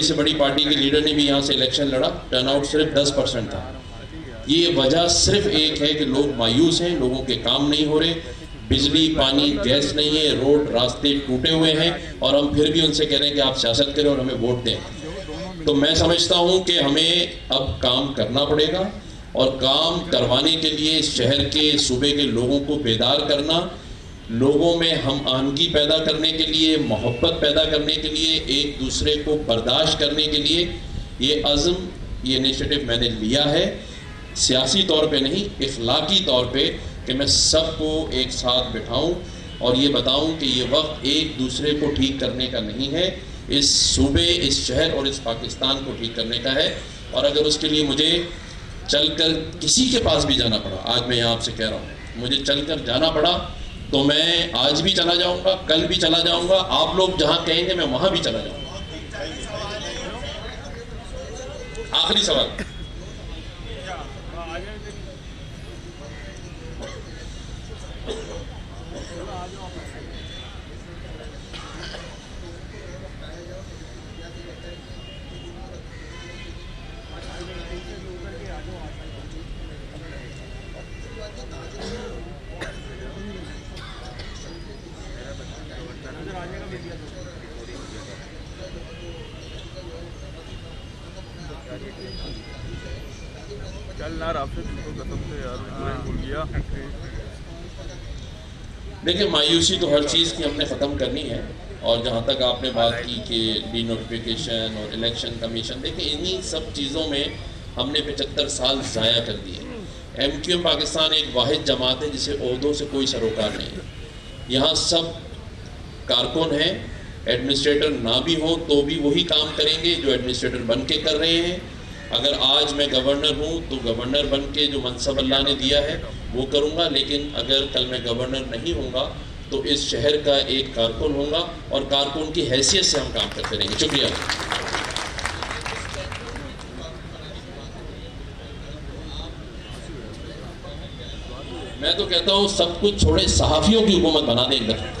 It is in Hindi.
से बड़ी पार्टी के लीडर ने भी यहाँ से इलेक्शन लड़ा, टर्नआउट सिर्फ 10% था। ये वजह सिर्फ एक है कि लोग मायूस हैं, लोगों के काम नहीं हो रहे, बिजली पानी गैस नहीं है, रोड रास्ते टूटे हुए हैं, और हम फिर भी उनसे कह रहे हैं कि आप सियासत करें और हमें वोट दें। तो मैं समझता हूं कि हमें अब काम करना पड़ेगा, और काम करवाने के लिए शहर के सूबे के लोगों को बेदार करना, लोगों में हम आहंगी पैदा करने के लिए, मोहब्बत पैदा करने के लिए, एक दूसरे को बर्दाश्त करने के लिए ये अज़्म, ये इनिशिएटिव मैंने लिया है, सियासी तौर पे नहीं, इखलाकी तौर पे, कि मैं सबको एक साथ बिठाऊं और ये बताऊं कि ये वक्त एक दूसरे को ठीक करने का नहीं है, इस सूबे, इस शहर और इस पाकिस्तान को ठीक करने का है। और अगर उसके लिए मुझे चलकर किसी के पास भी जाना पड़ा, आज मैं यहाँ आपसे कह रहा हूँ, मुझे चलकर जाना पड़ा तो मैं आज भी चला जाऊंगा, कल भी चला जाऊंगा, आप लोग जहां कहेंगे मैं वहां भी चला जाऊंगा। आखिरी सवाल, चल यार आपसे कसम से यार भूल गया। देखिए मायूसी तो हर चीज़ की हमने ख़त्म करनी है। और जहाँ तक आपने बात की कि डी नोटिफिकेशन और इलेक्शन कमीशन, देखिए इन्हीं सब चीज़ों में हमने 75 साल ज़ाया कर दिए। MQM पाकिस्तान एक वाहिद जमात है जिसे ओहदों से कोई सरोकार नहीं है। यहाँ सब कारकुन हैं, एडमिनिस्ट्रेटर ना भी हो तो भी वही काम करेंगे जो एडमिनिस्ट्रेटर बन के कर रहे हैं। अगर आज मैं गवर्नर हूँ तो गवर्नर बन के जो मनसब अल्लाह ने दिया है वो करूँगा, लेकिन अगर कल मैं गवर्नर नहीं होऊंगा तो इस शहर का एक कारकुन होऊंगा और कारकुन की हैसियत से हम काम करते रहेंगे। शुक्रिया। मैं तो कहता हूँ सब कुछ छोड़े, सहाफ़ियों की हुकूमत बना दें इधर।